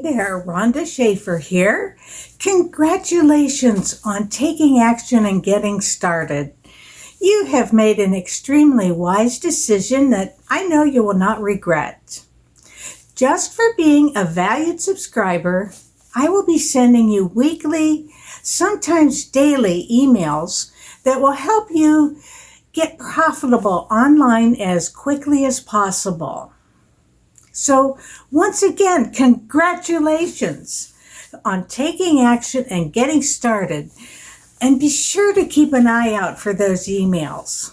there, Rhonda Schaefer here. Congratulations on taking action and getting started. You have made an extremely wise decision that I know you will not regret. Just for being a valued subscriber, I will be sending you weekly, sometimes daily emails that will help you get profitable online as quickly as possible. So once again, congratulations on taking action and getting started. And be sure to keep an eye out for those emails.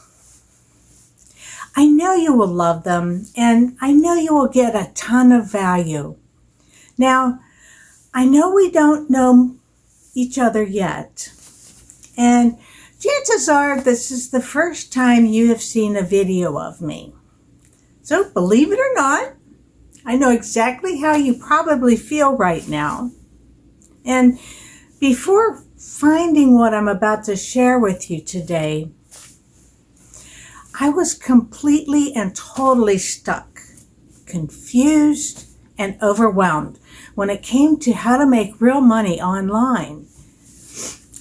I know you will love them, and I know you will get a ton of value. Now, I know we don't know each other yet, and chances are this is the first time you have seen a video of me. So believe it or not, I know exactly how you probably feel right now. And before finding what I'm about to share with you today, I was completely and totally stuck, confused, and overwhelmed when it came to how to make real money online.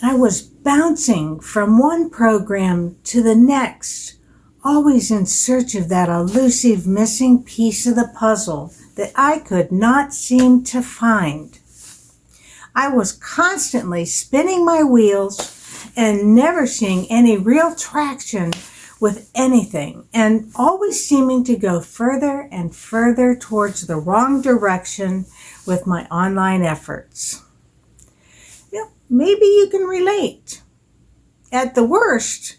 I was bouncing from one program to the next, always in search of that elusive missing piece of the puzzle that I could not seem to find. I was constantly spinning my wheels and never seeing any real traction with anything, and always seeming to go further and further towards the wrong direction with my online efforts. Maybe you can relate. At the worst,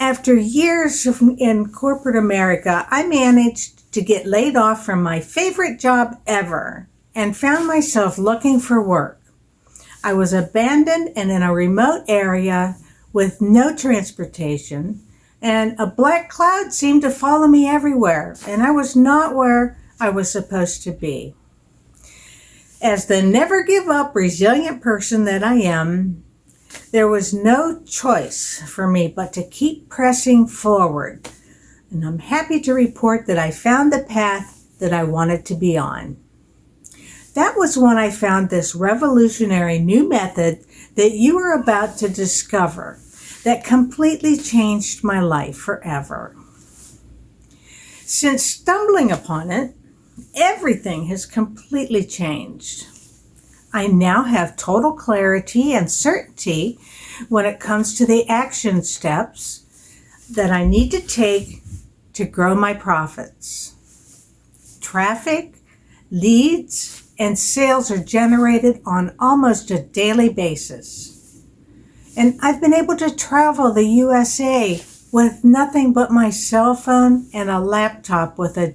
after years in corporate America, I managed to get laid off from my favorite job ever and found myself looking for work. I was abandoned and in a remote area with no transportation, and a black cloud seemed to follow me everywhere, and I was not where I was supposed to be. As the never give up, resilient person that I am, there was no choice for me but to keep pressing forward. And I'm happy to report that I found the path that I wanted to be on. That was when I found this revolutionary new method that you are about to discover that completely changed my life forever. Since stumbling upon it, everything has completely changed. I now have total clarity and certainty when it comes to the action steps that I need to take to grow my profits. Traffic, leads, and sales are generated on almost a daily basis. And I've been able to travel the USA with nothing but my cell phone and a laptop with a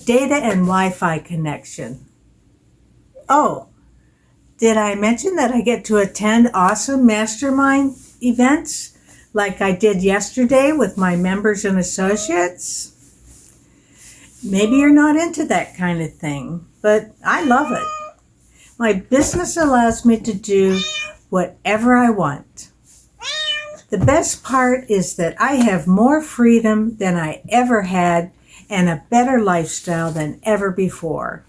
data and Wi-Fi connection. Oh, did I mention that I get to attend awesome mastermind events like I did yesterday with my members and associates? Maybe you're not into that kind of thing, but I love it. My business allows me to do whatever I want. The best part is that I have more freedom than I ever had and a better lifestyle than ever before.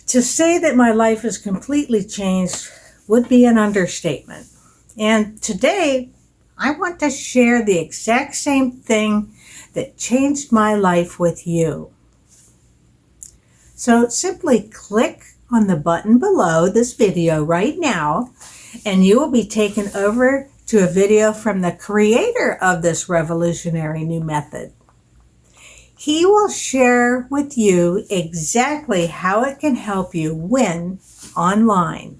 To say that my life has completely changed would be an understatement. And today, I want to share the exact same thing that changed my life with you. So simply click on the button below this video right now, and you will be taken over to a video from the creator of this revolutionary new method. He will share with you exactly how it can help you win online.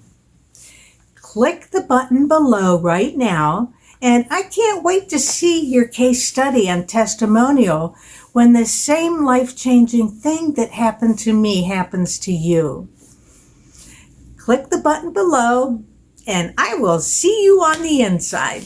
Click the button below right now, and I can't wait to see your case study and testimonial when the same life-changing thing that happened to me happens to you. Click the button below, and I will see you on the inside.